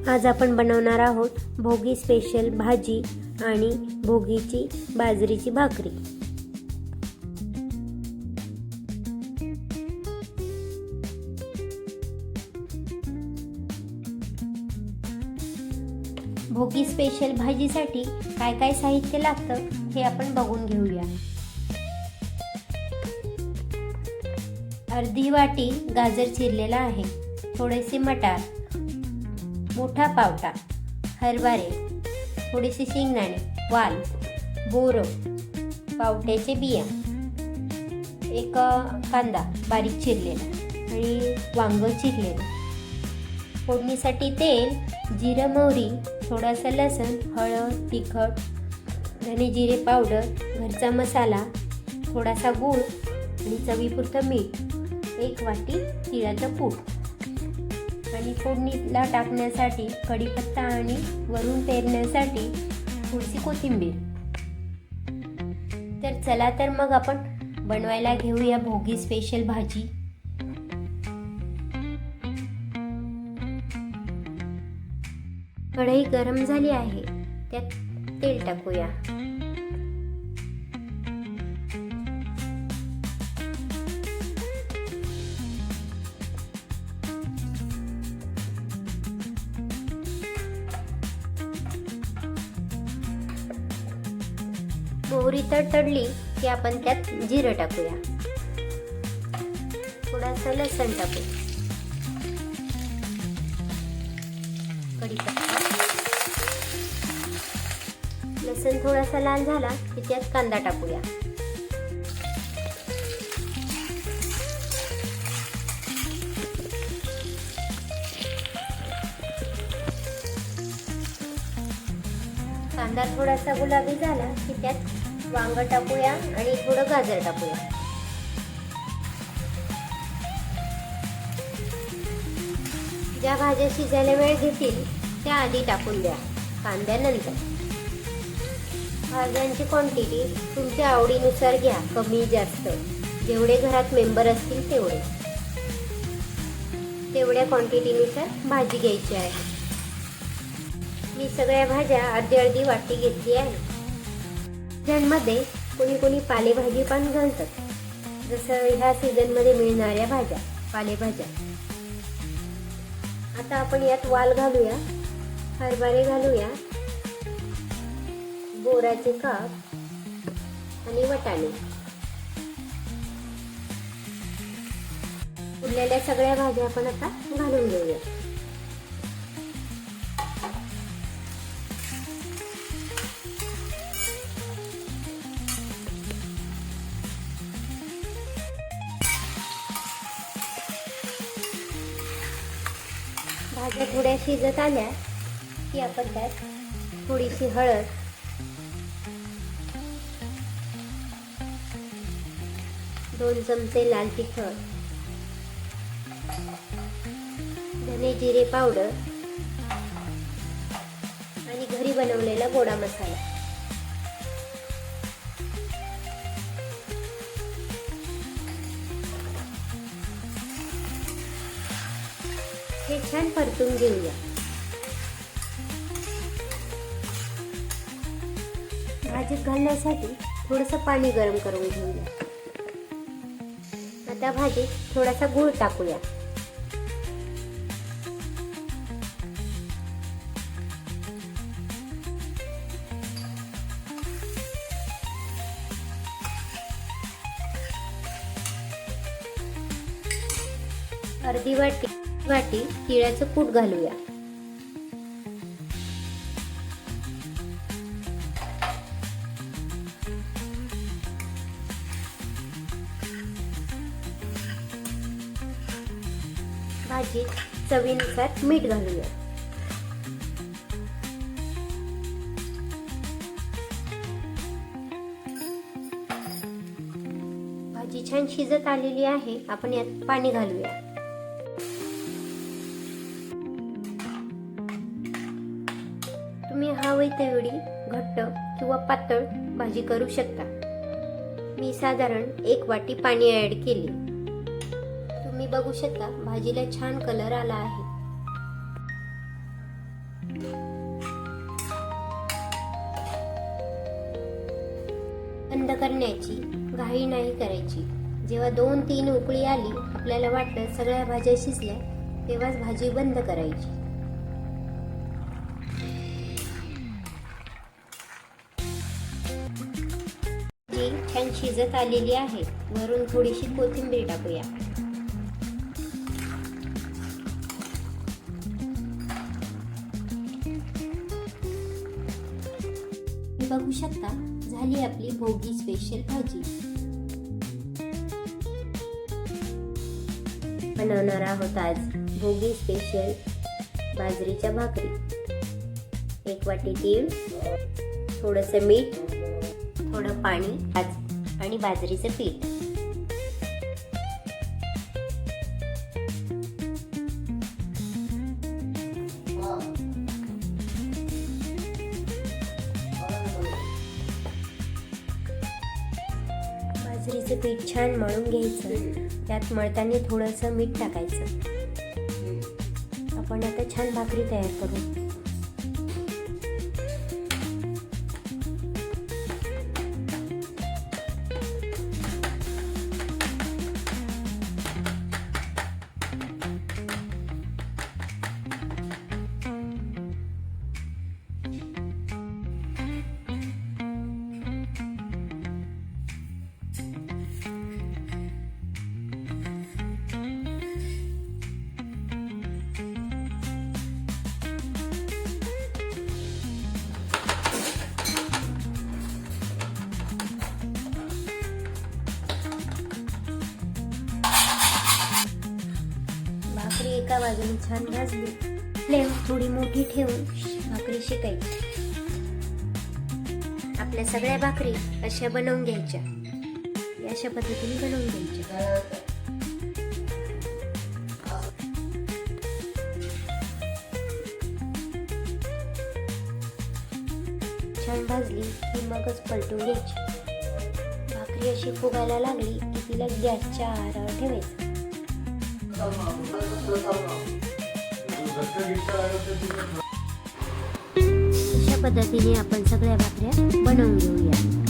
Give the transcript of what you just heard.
आज आपण बनवणार आहोत भोगी स्पेशल भाजी आणि भोगीची बाजरीची भाकरी। भोगी स्पेशल भाजीसाठी काय काय साहित्य लागतं हे आपण बघून घेऊया। अर्धी वाटी गाजर चिरलेला आहे, थोडेसे मटार, मोठा पावटा, हरभरे, थोडेसे शेंगदाणे, वाल, बोरं, पावट्याचे बिया, एक कांदा बारीक चिरलेला आणि वांग चिरलेलं। फोडणीसाठी तेल, जिरं, मोहरी, थोडासा लसूण, हळद, तिखट, धने जिरे पावडर, घरचा मसाला, थोडासा गूळ आणि चवीपुरतं मीठ, एक वाटी तिळाचं पूड आणि फोडणीला टाकण्यासाठी कढीपत्ता आणि वरून पेरण्यासाठी थोडीशी कोथिंबीर। तर चला तर मग आपण बनवायला घेऊया भोगी स्पेशल भाजी। कढई गरम झाली आहे, त्यात तेल टाकूया। मोहरी तडतडली की आपण त्यात जिरं टाकूया, थोडासा लसूण टाकू, कढीपत्ता, लसूण थोडासा लाल झाला की त्यात कांदा टाकूया। कांदा थोडासा गुलाबी झाला की त्यात वांग टाकूया आणि थोडं गाजर टाकूया। ज्या भाज्या शिजायला वेळ घेतील त्या आधी टाकून द्या, कांद्यानंतर। भाज्यांची क्वांटिटी तुमच्या आवडीनुसार घ्या, कमी जास्त, जेवढे घरात मेंबर असतील तेवढ्या क्वांटिटीनुसार भाजी घ्यायची आहे। मी सगळ्या भाज्या अर्धी अर्धी वाटी घेतली आहे। भाज्यांमध्ये कोणी कोणी पालेभाजी पण घालतात, जसं ह्या सीझनमध्ये मिळणाऱ्या भाज्या, पालेभाज्या। आता आपण यात वाल घालूया, हरभरे घालूया, बोराचे काप आणि वाटाणे। उरलेल्या सगळ्या भाज्या आपण आता घालून घेऊया। भाज्या थोड्या शिजत आल्या की आपण त्यात थोडीशी हळद, 2 चमचे लाल तिखट, धने जिरे पावडर आणि घरी बनवलेला गोडा मसाला। हे छान परतून घेऊया। भाजीत घालण्यासाठी थोडंसं पाणी गरम करून घेऊया। आता भाजीत थोडासा गूळ टाकूया। अर्धी वाटी तिळाचं पूड घालूया। भाजीत चवीनुसार मीठ घालूया। भाजी छान शिजत आलेली आहे, आपण यात पाणी घालूया। तुम्ही हवी तेवढी घट्ट किंवा पातळ भाजी करू शकता। मी साधारण 1 वाटी पाणी ऍड केली। तुम्ही बघू शकता भाजीला छान कलर आला आहे। बंद करण्याची घाई नाही करायची. जेव्हा 2-3 उकळी आली, आपल्याला वाटतं सगळ्या भाज्या शिजल्या, तेव्हाच भाजी बंद करायची. भाजी छान शिजत आलेली आहे. वरून थोडीशी कोथिंबीर टाकूया. बघू शकता, झाली आपली भोगी स्पेशल भाजी. बनवणार आहोत आज भोगी स्पेशल बाजरीच्या भाकरी. 1 वाटी तीळ, थोडंसं मीठ, थोडं पाणी आणि बाजरीचं पीठ. बाजरीचं पीठ छान मळून घ्यायचं. त्यात मळताना थोडंसं मीठ टाकायचं. आपण आता छान भाकरी तयार करू. भाकरी एका बाजूने छान भाजली. फ्लेम थोडी मोठी ठेवून भाकरी शेकायची. आपल्या सगळ्या भाकरी अशा बनवून घ्यायच्या. अशा पद्धतीने बनवून घ्यायच्या. छान भाजली की मगच पलटून घ्यायची. भाकरी अशी फुगायला लागली की तिला गॅसच्या आरावर ठेवायचं. अशा पद्धतीने आपण सगळ्या भाकऱ्या बनवून घेऊया.